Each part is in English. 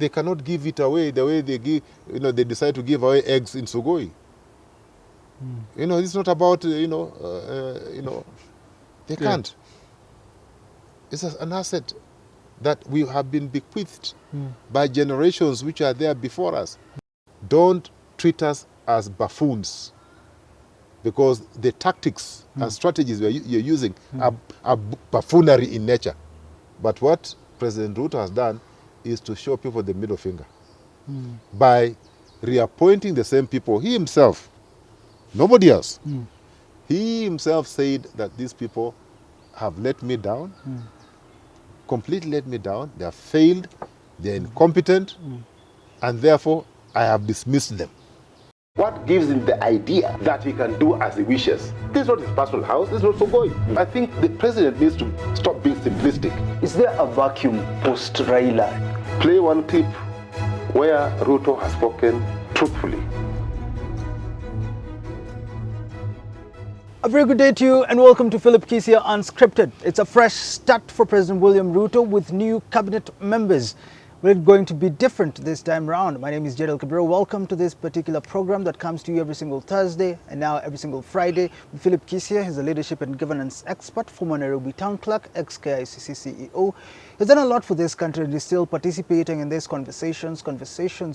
They cannot give it away the way they give, they decide to give away eggs in Sugoi. It's not about, they can't. It's an asset that we have been bequeathed by generations which are there before us. Don't treat us as buffoons, because the tactics and strategies you're using are buffoonery in nature. But what President Ruto has done is to show people the middle finger by reappointing the same people. He himself, nobody else, he himself said that these people have let me down, completely let me down. They have failed, they're incompetent, and therefore I have dismissed them. What gives him the idea that he can do as he wishes? This is not his personal house, this is not Sugoi. I think the president needs to stop being simplistic. Is there a vacuum post Raila? Play one clip where Ruto has spoken truthfully. A very good day to you and welcome to Philip Kisia Unscripted. It's a fresh start for President William Ruto with new cabinet members. Will it going to be different this time around? My name is Jedel Cabrera. Welcome to this particular program that comes to you every single Thursday and now every single Friday. With Philip Kisia, he's a leadership and governance expert, former Nairobi town clerk, ex-KICC CEO. He's done a lot for this country and is still participating in these conversations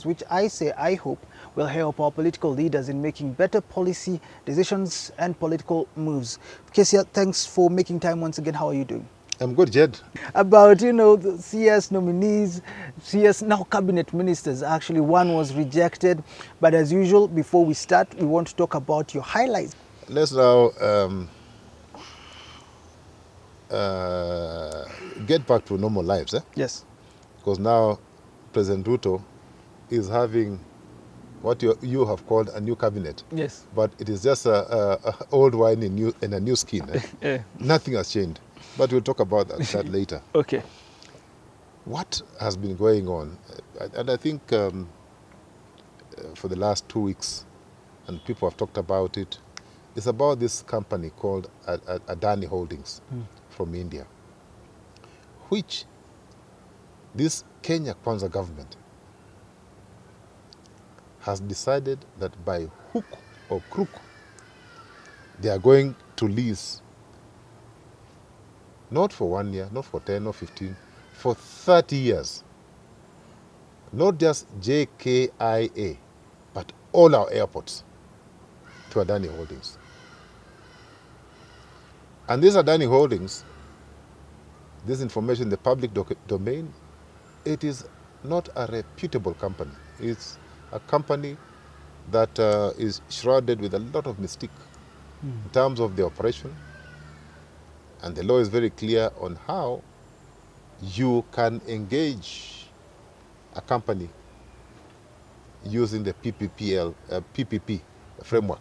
which I hope will help our political leaders in making better policy decisions and political moves. Kisia, thanks for making time once again. How are you doing? I'm good, Jed. About, the CS nominees, CS now cabinet ministers, actually one was rejected. But as usual, before we start, we want to talk about your highlights. Let's now get back to normal lives. Yes. Because now President Ruto is having what you have called a new cabinet. Yes. But it is just a old wine in a new skin. Yeah. Nothing has changed. But we'll talk about that later. Okay. What has been going on? And I think for the last 2 weeks, and people have talked about it, it's about this company called Adani Holdings from India, which this Kenya Kwanza government has decided that by hook or crook, they are going to lease not for 1 year, not for 10 or 15, for 30 years. Not just JKIA, but all our airports to Adani Holdings. And these Adani Holdings, this information in the public domain, it is not a reputable company. It's a company that is shrouded with a lot of mystique in terms of the operation. And the law is very clear on how you can engage a company using the PPP framework.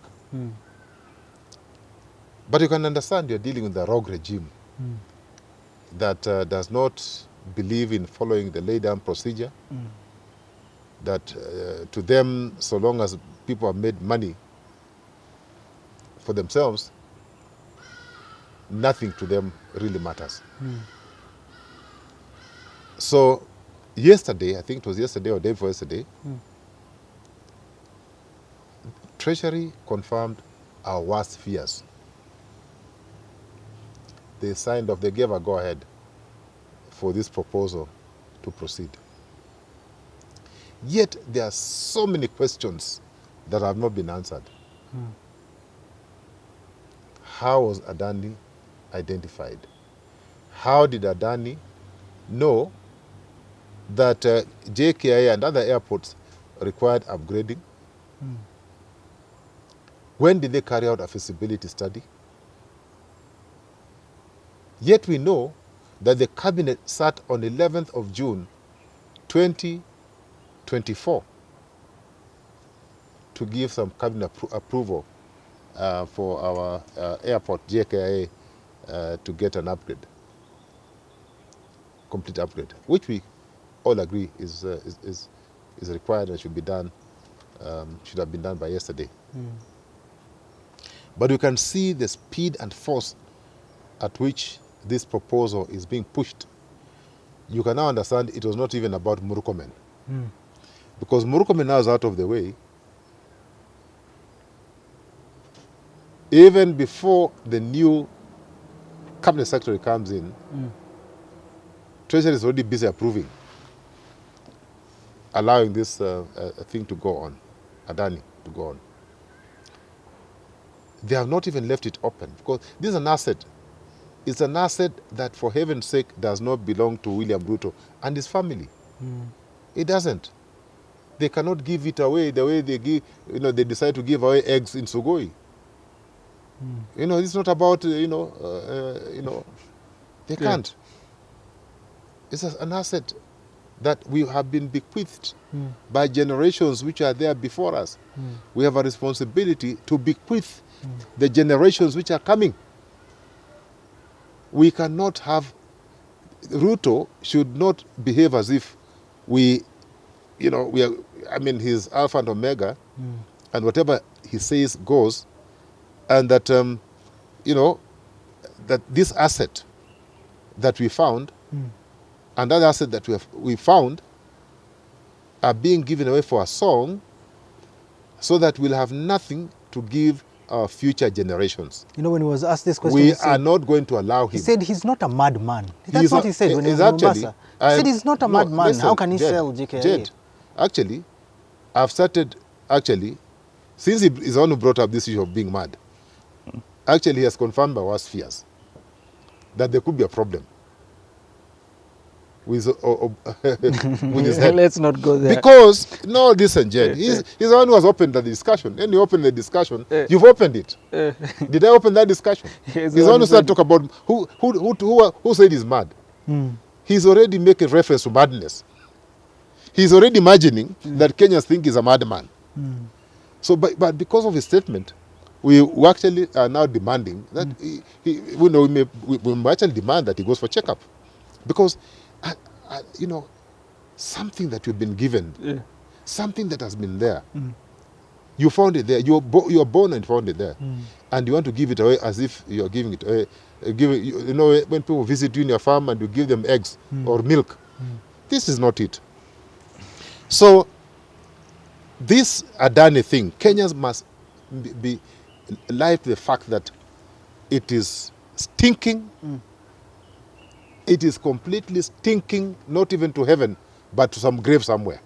But you can understand you're dealing with a rogue regime that does not believe in following the laid-down procedure, that to them, so long as people have made money for themselves, nothing to them really matters. So yesterday, I think it was yesterday or day before yesterday, Treachery confirmed our worst fears. They signed off, they gave a go-ahead for this proposal to proceed. Yet there are so many questions that have not been answered. How was Adani identified? How did Adani know that JKIA and other airports required upgrading? When did they carry out a feasibility study? Yet we know that the cabinet sat on 11th of June 2024 to give some cabinet approval for our airport, JKIA, to get an upgrade, complete upgrade, which we all agree is required and should be done, should have been done by yesterday. But you can see the speed and force at which this proposal is being pushed. You can now understand it was not even about Murkomen. Because Murkomen now is out of the way. Even before the new cabinet secretary comes in, Treasury is already busy approving, allowing this thing to go on, Adani to go on. They have not even left it open because this is an asset. It's an asset that, for heaven's sake, does not belong to William Ruto and his family. It doesn't. They cannot give it away the way they give. They decide to give away eggs in Sugoi. It's not about they can't. It's an asset that we have been bequeathed by generations which are there before us. We have a responsibility to bequeath the generations which are coming. We cannot have, Ruto should not behave as if we are, he's Alpha and Omega, and whatever he says goes, and that, that this asset that we found, and that asset that we found are being given away for a song so that we'll have nothing to give our future generations. When he was asked this question, we are not going to allow him. He said he's not a madman. That's what he said when he was in Mombasa. He said he's not a madman. Listen, how can he sell JKIA? Jed, actually, I've started, since he's the one who brought up this issue of being mad, actually he has confirmed our worst fears that there could be a problem with his head. Let's not go there. Because, listen, Jed, he's the one who has opened the discussion. And you open the discussion, you've opened it. Did I open that discussion? He's the one who started to talk about who said he's mad. He's already making reference to madness. He's already imagining that Kenyans think he's a madman. So, but because of his statement, we actually are now demanding that we may actually demand that he goes for checkup. Because something that you've been given, something that has been there, you found it there. You were born and found it there, and you want to give it away as if you are giving it away. When people visit you in your farm and you give them eggs or milk, this is not it. So, this Adani thing, Kenyans must be alive to the fact that it is stinking. It is completely stinking, not even to heaven, but to some grave somewhere.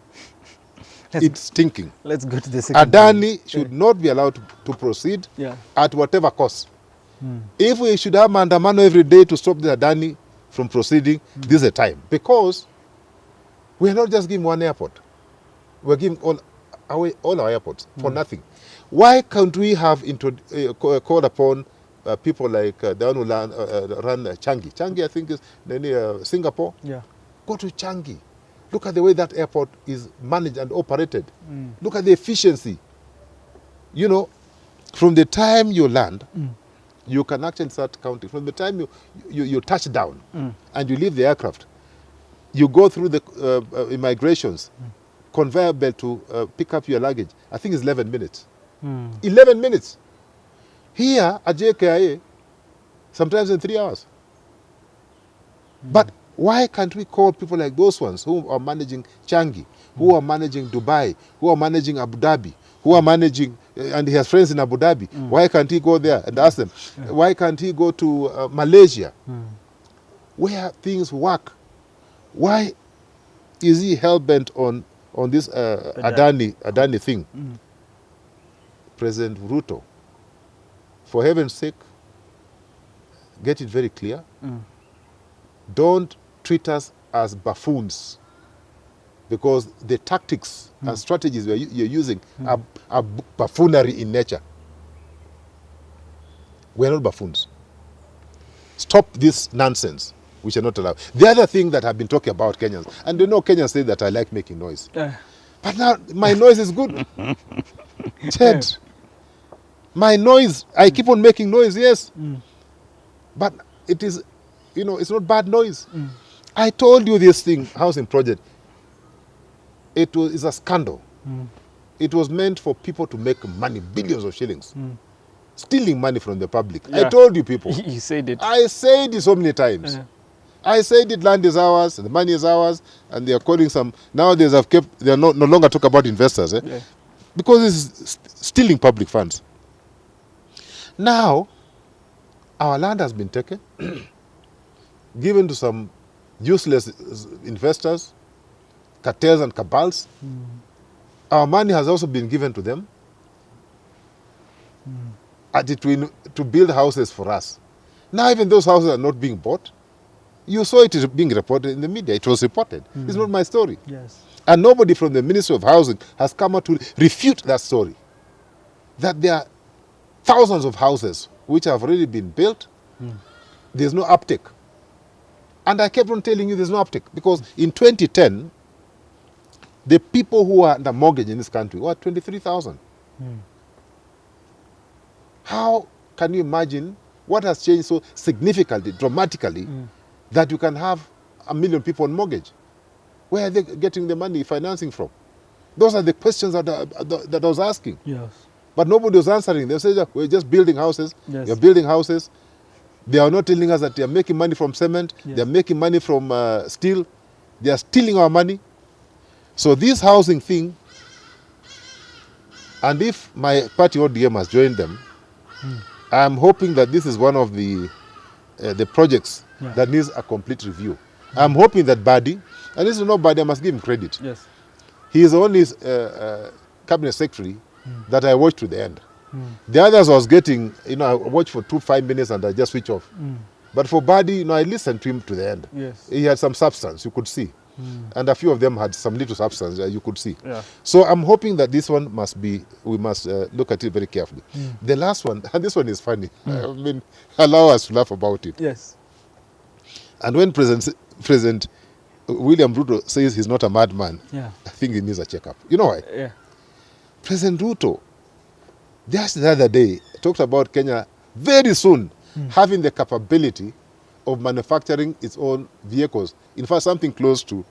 It's stinking. Let's go to the second Adani should not be allowed to proceed at whatever cost. If we should have mandamano every day to stop the Adani from proceeding, this is the time. Because we are not just giving one airport. We're giving all our airports for nothing. Why can't we have called upon people like the one who run Changi? Changi, I think, is Singapore. Go to Changi. Look at the way that airport is managed and operated. Look at the efficiency. From the time you land, you can actually start counting. From the time you touch down and you leave the aircraft, you go through the immigrations, conveyor belt to pick up your luggage. I think it's 11 minutes. 11 minutes. Here at JKIA, sometimes in 3 hours. But why can't we call people like those ones who are managing Changi, who are managing Dubai, who are managing Abu Dhabi, who are managing, and he has friends in Abu Dhabi. Why can't he go there and ask them? Why can't he go to Malaysia, where things work? Why is he hell-bent on this Adani thing? President Ruto, for heaven's sake, get it very clear. Don't treat us as buffoons, because the tactics and strategies you're using are buffoonery in nature. We're not buffoons. Stop this nonsense. We shall not allow. The other thing that I've been talking about Kenyans, and Kenyans say that I like making noise. But now my noise is good. Ched, my noise, I keep on making noise, yes. But it is, it's not bad noise. I told you this thing, housing project, it's a scandal. It was meant for people to make money, billions of shillings. Stealing money from the public. I told you people. You said it. I said it so many times. I said it, land is ours, the money is ours, and they are calling some, nowadays they are no longer talk about investors, Yeah. because it's stealing public funds. Now, our land has been taken, given to some useless investors, cartels and cabals. Our money has also been given to them to build houses for us. Now even those houses are not being bought. You saw it is being reported in the media. It was reported. It's not my story. Yes. And nobody from the Ministry of Housing has come out to refute that story. That there are thousands of houses which have already been built. There's no uptake. And I kept on telling you there's no uptake. Because in 2010, the people who are under mortgage in this country were 23,000. How can you imagine what has changed so significantly, dramatically, that you can have 1 million people on mortgage? Where are they getting the money financing from? Those are the questions that I was asking. Yes. But nobody was answering. They said, we're just building houses. Yes. You're building houses. They are not telling us that they are making money from cement. Yes. They are making money from steel. They are stealing our money. So this housing thing, and if my party ODM has joined them, I'm hoping that this is one of the projects that needs a complete review. I'm hoping that Badi, and this is not Badi, I must give him credit. Yes. He is the only cabinet secretary that I watched to the end. The others I was getting, I watched for 5 minutes and I just switch off. But for Badi, I listened to him to the end. Yes. He had some substance, you could see. And a few of them had some little substance, you could see. Yeah. So I'm hoping that this one we must look at it very carefully. The last one, and this one is funny. I mean, allow us to laugh about it. Yes. And when President William Ruto says he's not a madman, I think he needs a checkup. You know why? Yeah. President Ruto, just the other day, talked about Kenya very soon having the capability of manufacturing its own vehicles. In fact, something close to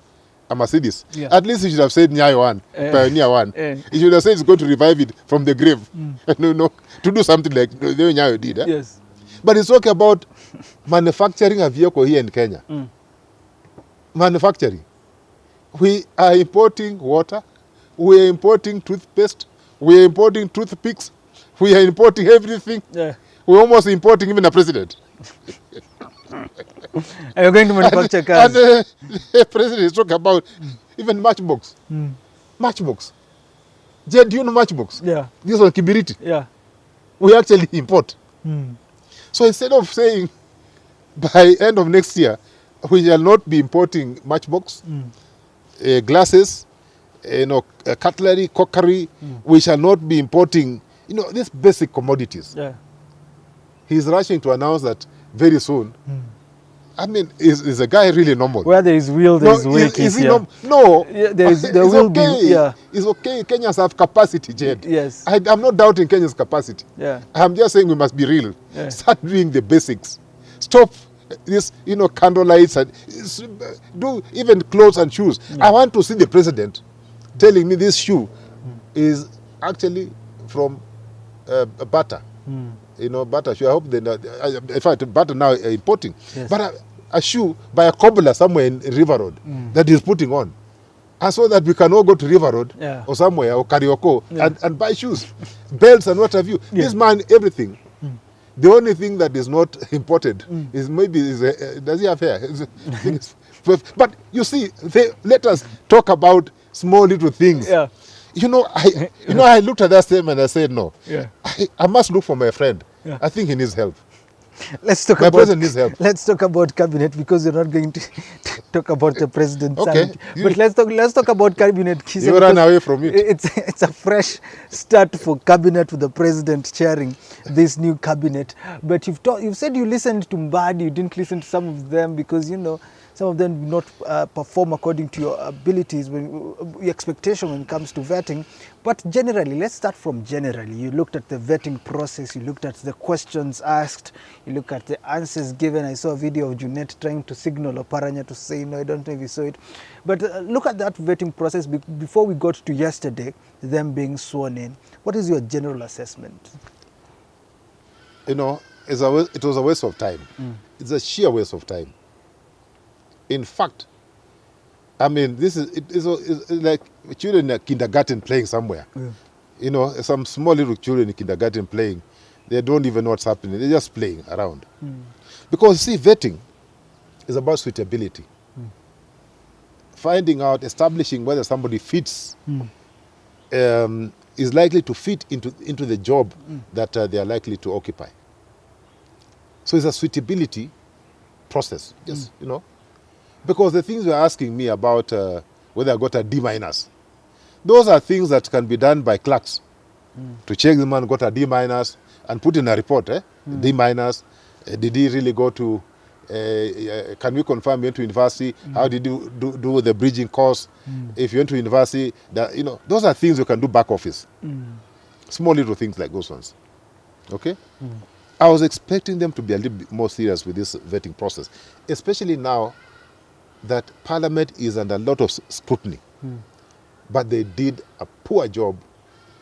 a Mercedes. Yeah. At least he should have said Nyayo 1, Pioneer 1. He should have said he's going to revive it from the grave. To do something like the way Nyayo did. Yes. But he's talking about manufacturing a vehicle here in Kenya. Manufacturing. We are importing water. We are importing toothpaste. We are importing toothpicks. We are importing everything. Yeah. We're almost importing even a president. Are you going to manufacture cars? And the president is talking about even matchbox. Matchbox. Do you know matchbox? Yeah. This one, Kibiriti. Yeah. We actually import. So instead of saying by end of next year, we shall not be importing matchbox, glasses, cutlery, cookery, we shall not be importing, these basic commodities. Yeah. He's rushing to announce that very soon. I mean, is a guy really normal? Where there is will, there is way. Is he no, yeah, there it's will okay. be. Yeah. It's okay. Kenyans have capacity, Jed. Yes. I'm not doubting Kenya's capacity. Yeah. I'm just saying we must be real. Yeah. Start doing the basics. Stop this, candle lights and do even clothes and shoes. I want to see the president telling me this shoe is actually from butter. Butter shoe. I hope they in fact, butter now are importing. Yes. But a shoe by a cobbler somewhere in River Road that he's putting on. And so that we can all go to River Road or somewhere or Karioko and buy shoes, belts and what have you. This man, everything. The only thing that is not imported is does he have hair? But you see, let us talk about small little things. Yeah. I looked at that statement and I said, no. Yeah. I must look for my friend. Yeah. I think he needs help. Let's talk My about president needs help. Let's talk about cabinet because you're not going to talk about the president. Okay. But let's talk about cabinet. You ran away from it. It's a fresh start for cabinet with the president chairing this new cabinet. But you've said you listened to Mbadi, you didn't listen to some of them because some of them do not perform according to your abilities, your expectation when it comes to vetting. But generally, let's start from generally. You looked at the vetting process, you looked at the questions asked, you look at the answers given. I saw a video of Junet trying to signal Oparanya to say, no, I don't know if you saw it. But look at that vetting process before we got to yesterday, them being sworn in. What is your general assessment? It was a waste of time. It's a sheer waste of time. In fact, I mean, it's like children in kindergarten playing somewhere. Yeah. You know, some small little children in kindergarten playing. They don't even know what's happening. They're just playing around. Because, see, vetting is about suitability. Finding out, establishing whether somebody fits, is likely to fit into the job that they are likely to occupy. So it's a suitability process, just, you know. Because the things you're asking me about whether I got a D minus, those are things that can be done by clerks to check the man got a D minus and put in a report, D minus, did he really go to, can we confirm you went to university, how did you do the bridging course, if you went to university, that, you know, those are things you can do back office. Small little things like those ones, okay? I was expecting them to be a little bit more serious with this vetting process, especially now that Parliament is under a lot of scrutiny. But they did a poor job.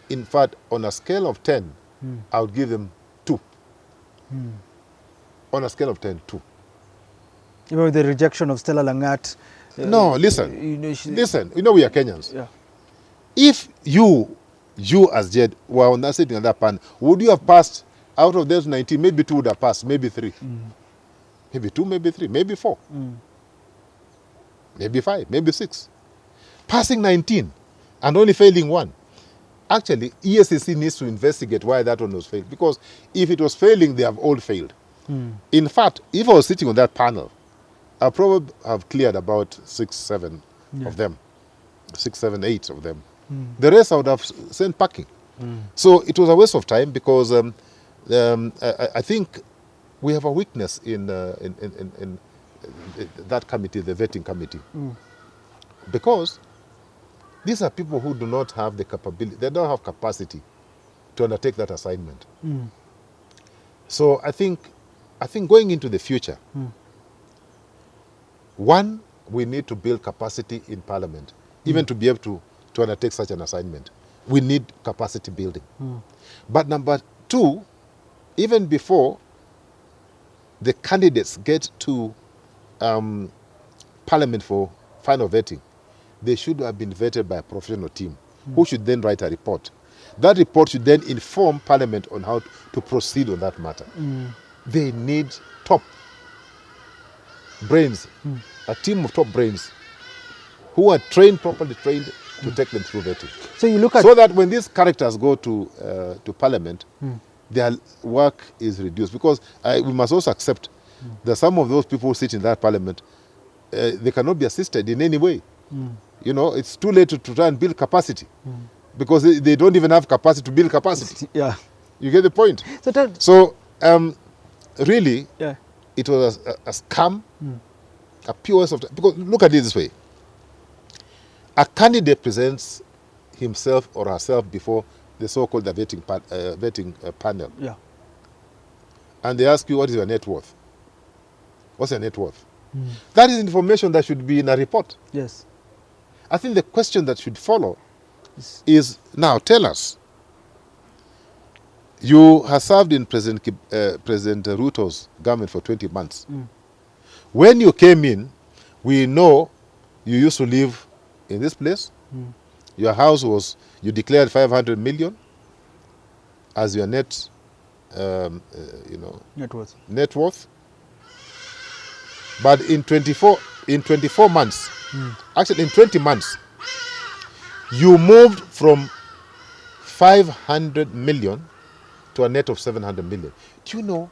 In fact, on a scale of 10, I would give them 2. On a scale of 10, 2. You know, the rejection of Stella Langat. No, listen. Listen, you know we are Kenyans. Yeah. If you as Jed were on that sitting on that panel, would you have passed out of those 19? Maybe 2 would have passed, maybe 3. Maybe 2, maybe 3, maybe 4. Maybe 5, maybe 6. Passing 19 and only failing 1. Actually, ESCC needs to investigate why that one was failed. Because if it was failing, they have all failed. In fact, if I was sitting on that panel, I probably have cleared about 6, 7 of them. 6, 7, 8 of them. The rest I would have sent packing. So it was a waste of time because I think we have a weakness in that committee, the vetting committee. Because these are people who do not have the capability, they don't have capacity to undertake that assignment. So I think going into the future, one, we need to build capacity in Parliament, even to be able to undertake such an assignment. We need capacity building. But number 2, even before the candidates get to Parliament for final vetting, they should have been vetted by a professional team who should then write a report. That report should then inform Parliament on how to proceed on that matter. They need top brains, a team of top brains who are properly trained to take them through vetting. So you look at... So that when these characters go to Parliament, their work is reduced. Because we must also accept that some of those people who sit in that Parliament, they cannot be assisted in any way. You know, it's too late to try and build capacity because they don't even have capacity to build capacity. Yeah. You get the point? So really, it was a scam, a pure waste of time. Because look at it this way. A candidate presents himself or herself before the so-called vetting panel. Yeah. And they ask you, what is your net worth? What's your net worth? That is information that should be in a report. Yes. I think the question that should follow is, now tell us, you have served in President Ruto's government for 20 months. When you came in, we know you used to live in this place. Your house was, you declared 500 million as your net net worth. But in 24 months, actually in 20 months, you moved from 500 million to a net of 700 million. Do you know,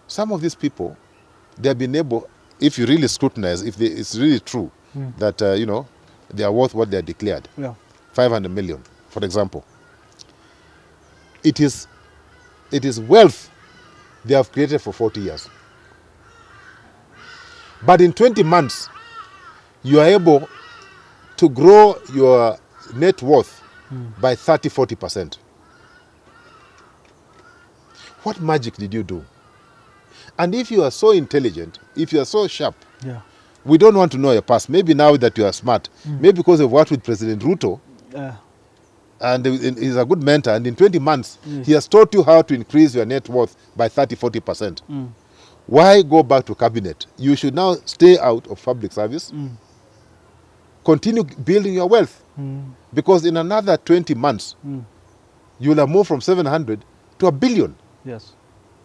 some of these people, they have been able, if you really scrutinize, if it's really true that, they are worth what they are declared, 500 million, for example, it is wealth they have created for 40 years. But in 20 months, you are able to grow your net worth by 30-40%. What magic did you do? And if you are so intelligent, if you are so sharp, we don't want to know your past. Maybe now that you are smart, maybe because you've worked with President Ruto, and he's a good mentor, and in 20 months, he has taught you how to increase your net worth by 30-40%. Why go back to cabinet? You should now stay out of public service. Continue building your wealth. Because in another 20 months, you will have moved from 700 to 1 billion. Yes.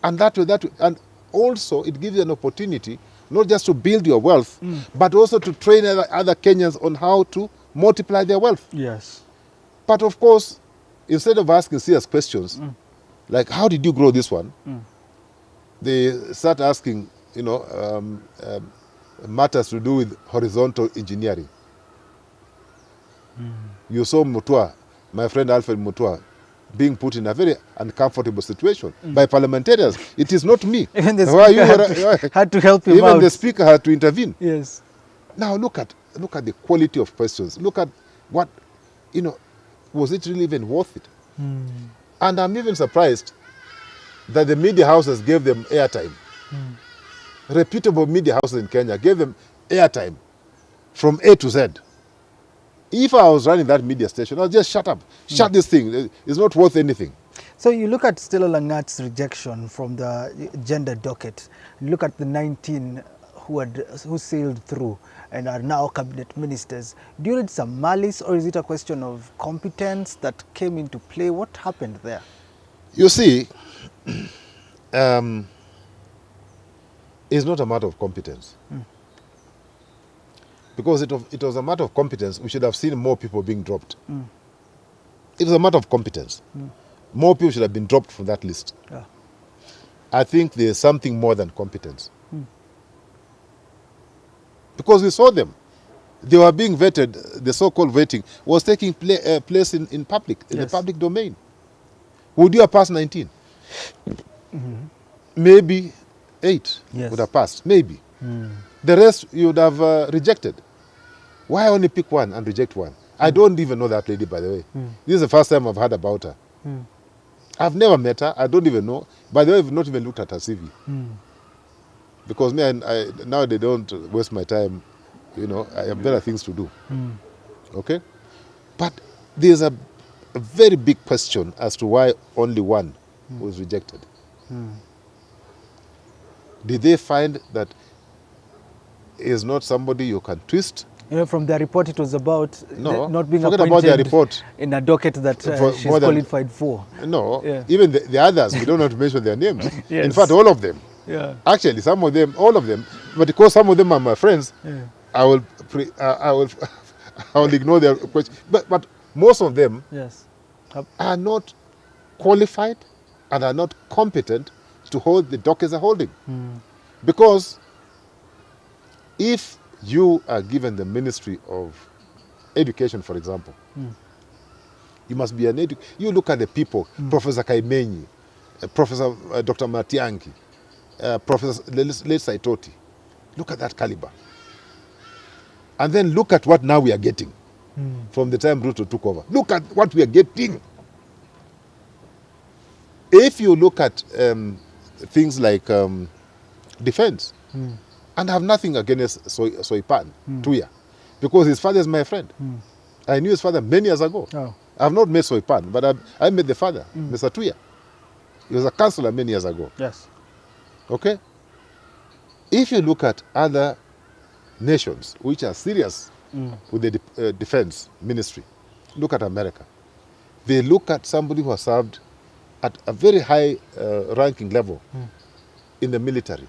And and also it gives you an opportunity not just to build your wealth, but also to train other Kenyans on how to multiply their wealth. Yes. But of course, instead of asking serious questions, like how did you grow this one, they start asking, matters to do with horizontal engineering. You saw Mutua, my friend Alfred Mutua, being put in a very uncomfortable situation by parliamentarians. It is not me. Even the speaker had to help him out. Even the speaker had to intervene. Yes. Now look at the quality of questions. Look at what, was it really even worth it? And I'm even surprised that the media houses gave them airtime. Reputable media houses in Kenya gave them airtime from A to Z. If I was running that media station, I'll just shut up. Shut this thing. It's not worth anything. So you look at Stella Langat's rejection from the gender docket. You look at the 19 who sailed through and are now cabinet ministers. Do you read some malice, or is it a question of competence that came into play? What happened there? You see, it's not a matter of competence. Because it was a matter of competence, we should have seen more people being dropped. It was a matter of competence. More people should have been dropped from that list. Yeah. I think there's something more than competence. Because we saw them. They were being vetted. The so-called vetting was taking place in public, in the public domain. Would you have passed 19? Maybe 8 would have passed, maybe. The rest you would have rejected. Why only pick one and reject one? I don't even know that lady, by the way. This is the first time I've heard about her. I've never met her. I don't even know. By the way, I've not even looked at her CV. Because now they don't waste my time. I have better things to do. Okay? But there's a very big question as to why only one was rejected. Did they find that is not somebody you can twist? From their report, it was about not being forget appointed about their report. In a docket that she's qualified for. No, even the others, we don't have to mention their names. Yes. In fact, all of them. Yeah. Actually, some of them, all of them. But because some of them are my friends, I will ignore their question. But most of them are not qualified and are not competent to hold the dockets are holding. Because if you are given the Ministry of Education, for example, you must be an educator. You look at the people, Professor Kaimenyi, Professor Dr. Matiangi, Professor Late Saitoti. Look at that caliber. And then look at what now we are getting from the time Ruto took over. Look at what we are getting. If you look at things like defense, and I have nothing against Soipan, Tuya, because his father is my friend. I knew his father many years ago. I have not met Soipan, but I met the father, Mr. Tuya. He was a councillor many years ago. Yes. Okay? If you look at other nations which are serious with the defense ministry, look at America. They look at somebody who has served at a very high ranking level in the military,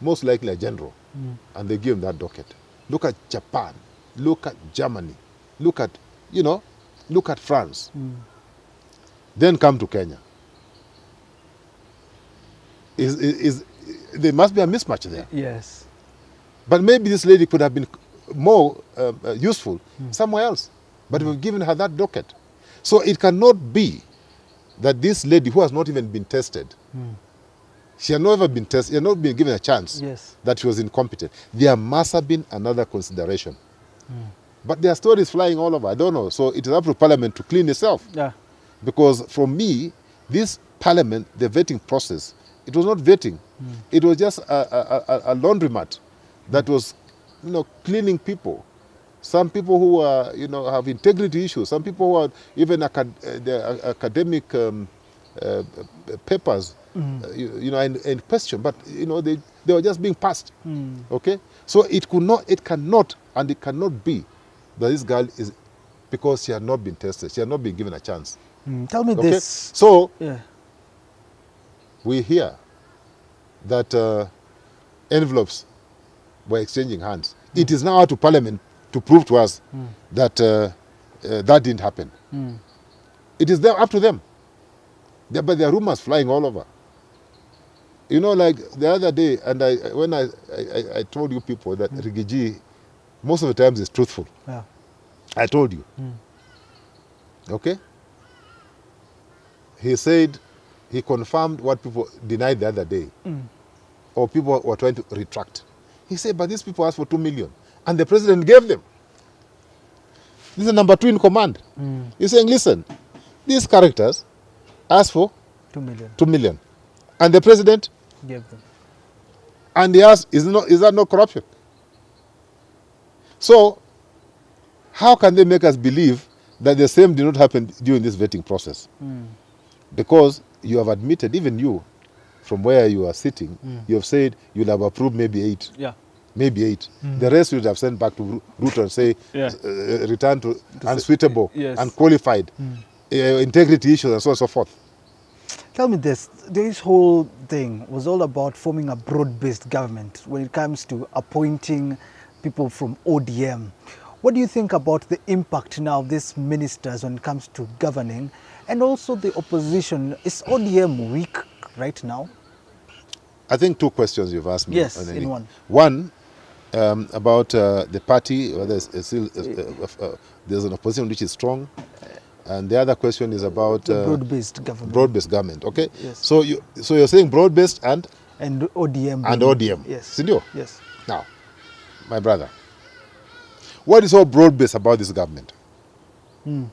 most likely a general, and they give him that docket. Look at Japan. Look at Germany. Look at, look at France. Then come to Kenya. There must be a mismatch there. Yes. But maybe this lady could have been more useful somewhere else. But we've given her that docket. So it cannot be that this lady who has not even been tested, she had never been tested, she had not been given a chance that she was incompetent. There must have been another consideration. But there are stories flying all over. I don't know. So it is up to Parliament to clean itself. Yeah. Because for me, this Parliament, the vetting process, it was not vetting. It was just a laundromat that was, cleaning people. Some people who are, have integrity issues. Some people who are even the academic papers you know, and question, but you know, they were just being passed. Okay, so it cannot be that this girl is, because she had not been tested, she had not been given a chance. Tell me Okay, this. so Yeah. we hear that envelopes were exchanging hands. It is now up to Parliament to prove to us that that didn't happen. It is up to them. But there are rumors flying all over. You know, like the other day, and when I told you people that Rigathi, most of the times is truthful. Yeah. I told you. Okay? He said, he confirmed what people denied the other day. Or people were trying to retract. He said, but these people asked for 2 million. And the president gave them. This is number 2 in command. He's saying, listen, these characters asked for 2 million. 2 million. And the president, Gave them. and he asked, is that no corruption? So, how can they make us believe that the same did not happen during this vetting process? Because you have admitted, even you, from where you are sitting, you have said you'll have approved maybe 8. Yeah. Maybe 8. The rest you would have sent back to Ruto and say, return to unsuitable, yes. unqualified, integrity issues, and so on and so forth. Tell me this. This whole thing was all about forming a broad-based government when it comes to appointing people from ODM. What do you think about the impact now of these ministers when it comes to governing, and also the opposition? Is ODM weak right now? I think 2 questions you've asked me. Yes, in one. One, about the party, whether there's an opposition which is strong, and the other question is about broad-based government. Broad-based government. Okay. Yes. So you're saying broad-based and ODM. And ODM. Yes. Sindio? Yes. Now, my brother, what is so broad-based about this government? Because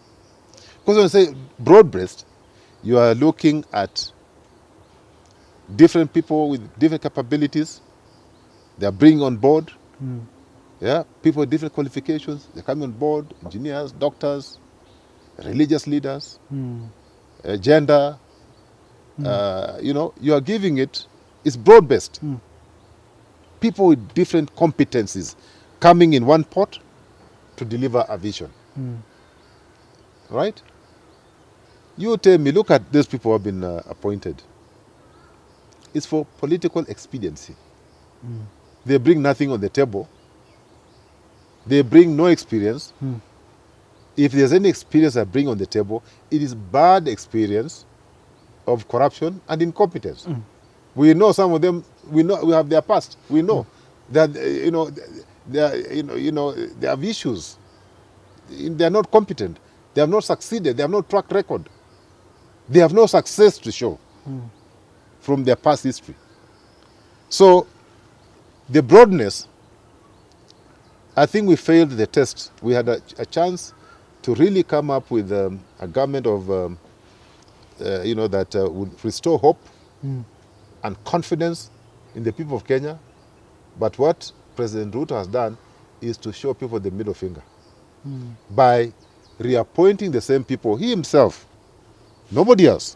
when you say broad-based, you are looking at different people with different capabilities. They are bringing on board. Yeah, people with different qualifications. They're coming on board. Engineers, doctors, religious leaders, gender. You know, you are giving it's broad-based. People with different competencies coming in one pot to deliver a vision. Right? You tell me, look at those people who have been appointed. It's for political expediency. They bring nothing on the table. They bring no experience. If there's any experience I bring on the table, it is bad experience of corruption and incompetence. We know some of them. We have their past. We know that they have issues. They are not competent. They have not succeeded. They have no track record. They have no success to show from their past history. So, the broadness, I think we failed the test. We had a chance to really come up with a government of, that would restore hope and confidence in the people of Kenya. But what President Ruto has done is to show people the middle finger by reappointing the same people. He himself, nobody else,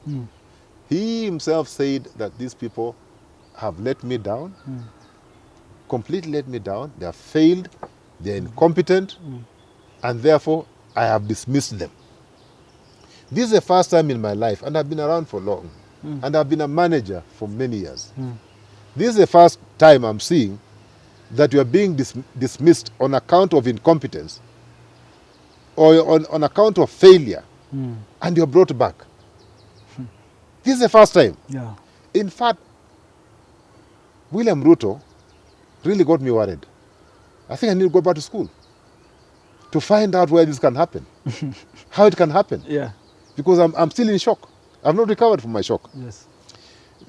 he himself said that these people have let me down, completely let me down. They have failed, they're incompetent, and therefore I have dismissed them. This is the first time in my life, and I've been around for long, and I've been a manager for many years. This is the first time I'm seeing that you are being dismissed on account of incompetence or on account of failure, and you're brought back. This is the first time. Yeah. In fact, William Ruto really got me worried. I think I need to go back to school to find out where this can happen, how it can happen. Yeah. Because I'm still in shock. I've not recovered from my shock. Yes.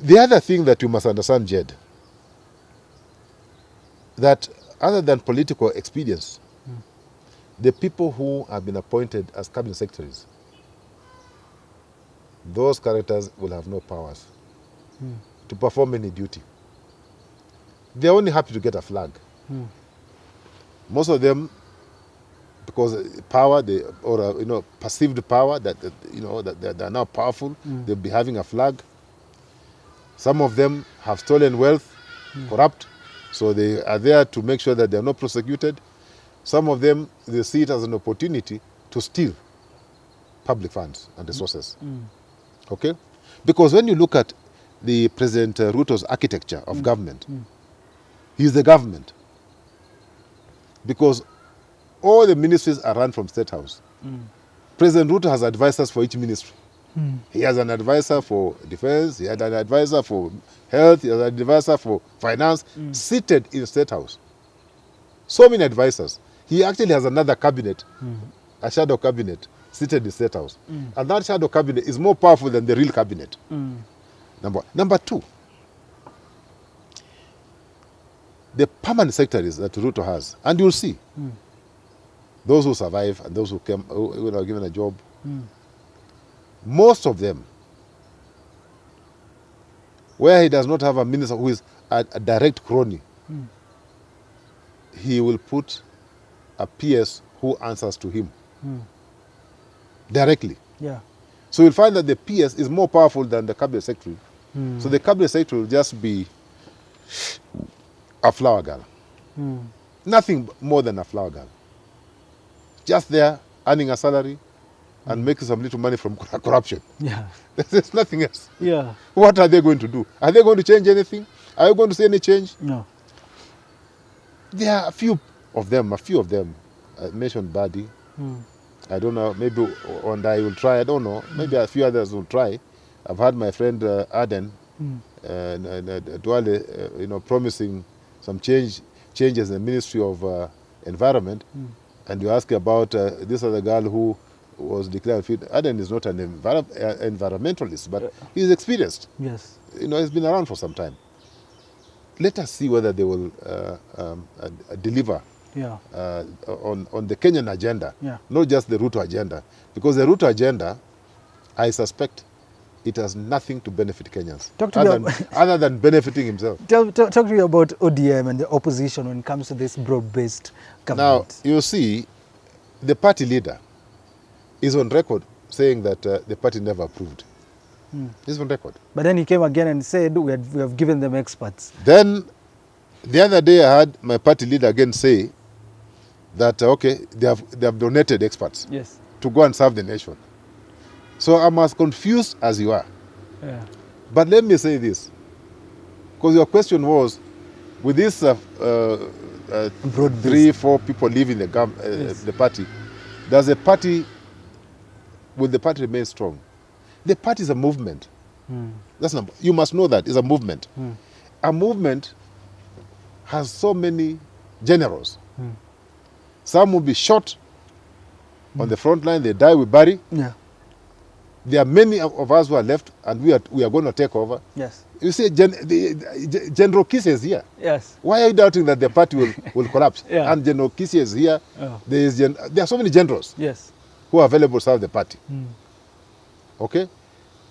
The other thing that you must understand, Jed, that other than political experience, the people who have been appointed as cabinet secretaries, those characters will have no powers to perform any duty. They're only happy to get a flag. Most of them, because power, perceived power, that they're now powerful, they'll be having a flag. Some of them have stolen wealth, corrupt, so they are there to make sure that they are not prosecuted. Some of them, they see it as an opportunity to steal public funds and resources. Okay? Because when you look at the President Ruto's architecture of government, he's the government. Because all the ministries are run from State House. President Ruto has advisors for each ministry. He has an advisor for defense, he had an advisor for health, he has an advisor for finance, seated in State House. So many advisors. He actually has another cabinet, a shadow cabinet, seated in State House. And that shadow cabinet is more powerful than the real cabinet. Number two, the permanent secretaries that Ruto has, and you'll see, those who survive and those who are given a job, most of them, where he does not have a minister who is a direct crony, he will put a PS who answers to him directly. Yeah. So you'll find that the PS is more powerful than the cabinet secretary. So the cabinet secretary will just be a flower girl. Nothing more than a flower girl. Just there, earning a salary and making some little money from corruption. Yeah. There's nothing else. Yeah. What are they going to do? Are they going to change anything? Are you going to see any change? No. There are a few of them. I mentioned Badi. I don't know, maybe one day I will try, I don't know. Maybe a few others will try. I've had my friend Aden, Duale, promising some changes in the Ministry of Environment. And you ask about this other girl who was declared fit. Aden is not an environmentalist, but he's experienced. Yes. He's been around for some time. Let us see whether they will deliver on the Kenyan agenda, not just the Ruto agenda. Because the Ruto agenda, I suspect, it has nothing to benefit Kenyans, other than benefiting himself. Talk to me about ODM and the opposition when it comes to this broad-based government. Now, you see, the party leader is on record saying that the party never approved. He's on record. But then he came again and said, we have given them experts. Then, the other day I heard my party leader again say that, okay, they have donated experts to go and serve the nation. So I'm as confused as you are. Yeah. But let me say this, because your question was, with this 3-4 people leaving the party, will the party remain strong? The party is a movement. You must know that it's a movement. A movement has so many generals. Some will be shot on the front line, they die, we bury. Yeah. There are many of us who are left, and we are going to take over. Yes. You see, General Kisi is here. Yes. Why are you doubting that the party will collapse? And General Kisi is here. There are so many generals who are available to serve the party. Okay?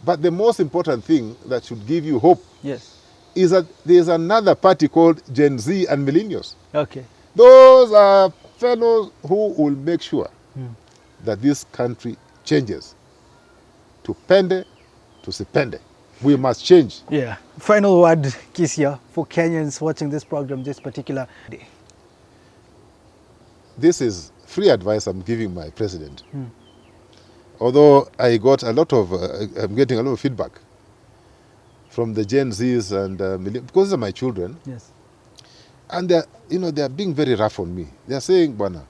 But the most important thing that should give you hope is that there is another party called Gen Z and Millennials. Okay. Those are fellows who will make sure that this country changes. To pende, to sipende. We must change. Yeah. Final word, Kisia, for Kenyans watching this program this particular day. This is free advice I'm giving my president. Although I got a lot of, I'm getting a lot of feedback from the Gen Zs and because these are my children. Yes. And they're being very rough on me. They're saying, Bwana,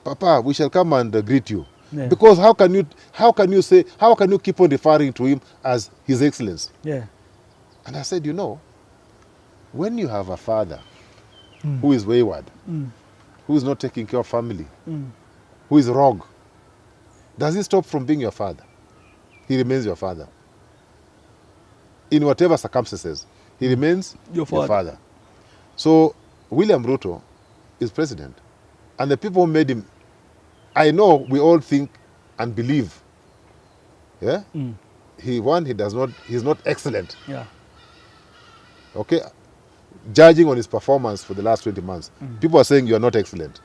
Papa, we shall come and greet you. Yeah. Because how can you keep on referring to him as His Excellency? Yeah. And I said, when you have a father who is wayward, who is not taking care of family, who is rogue, does he stop from being your father? He remains your father. In whatever circumstances, he remains your father. So William Ruto is president. And the people who made him, I know we all think and believe. Yeah? He's not excellent. Yeah. Okay? Judging on his performance for the last 20 months, people are saying you are not excellent.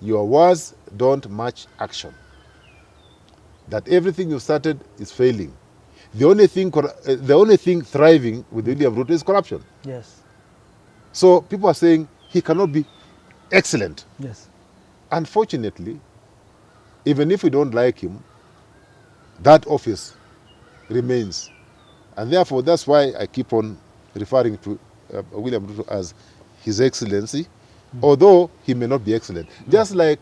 Your words don't match action. That everything you started is failing. The only thing thriving with William Ruto is corruption. Yes. So people are saying he cannot be excellent. Yes. Unfortunately, even if we don't like him, that office remains. And therefore, that's why I keep on referring to William Ruto as His Excellency, although he may not be excellent. Just like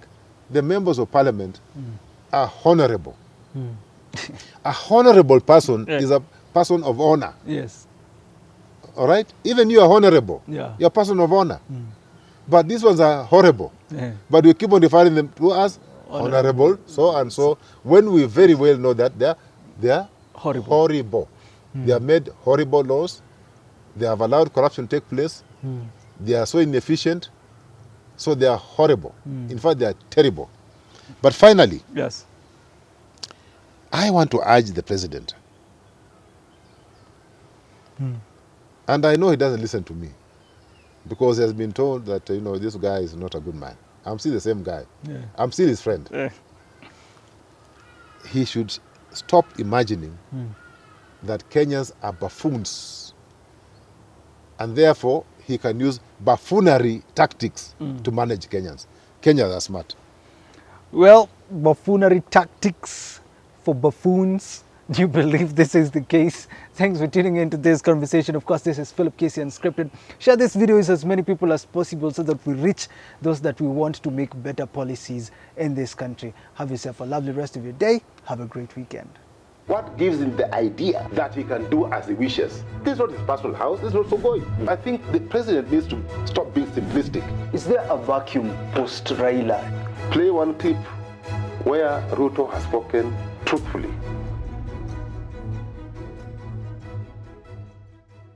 the members of parliament are honorable. A honorable person is a person of honor. Yes. All right? Even you are honorable. Yeah. You're a person of honor. But these ones are horrible. Yeah. But we keep on referring them to as honorable, so and so, when we very well know that they are horrible. They have made horrible laws. They have allowed corruption to take place. They are so inefficient. So they are horrible. In fact, they are terrible. But finally, Yes. I want to urge the president. And I know he doesn't listen to me, because he has been told that, this guy is not a good man. I'm still the same guy. Yeah. I'm still his friend. Yeah. He should stop imagining that Kenyans are buffoons, and therefore he can use buffoonery tactics to manage Kenyans. Kenyans are smart. Well, buffoonery tactics for buffoons. Do you believe this is the case? Thanks for tuning into this conversation. Of course, this is Philip Casey Unscripted. Share this video with as many people as possible so that we reach those that we want to make better policies in this country. Have yourself a lovely rest of your day. Have a great weekend. What gives him the idea that he can do as he wishes? This is not his personal house. This is not Sogoi. I think the president needs to stop being simplistic. Is there a vacuum post Raila? Play one clip where Ruto has spoken truthfully.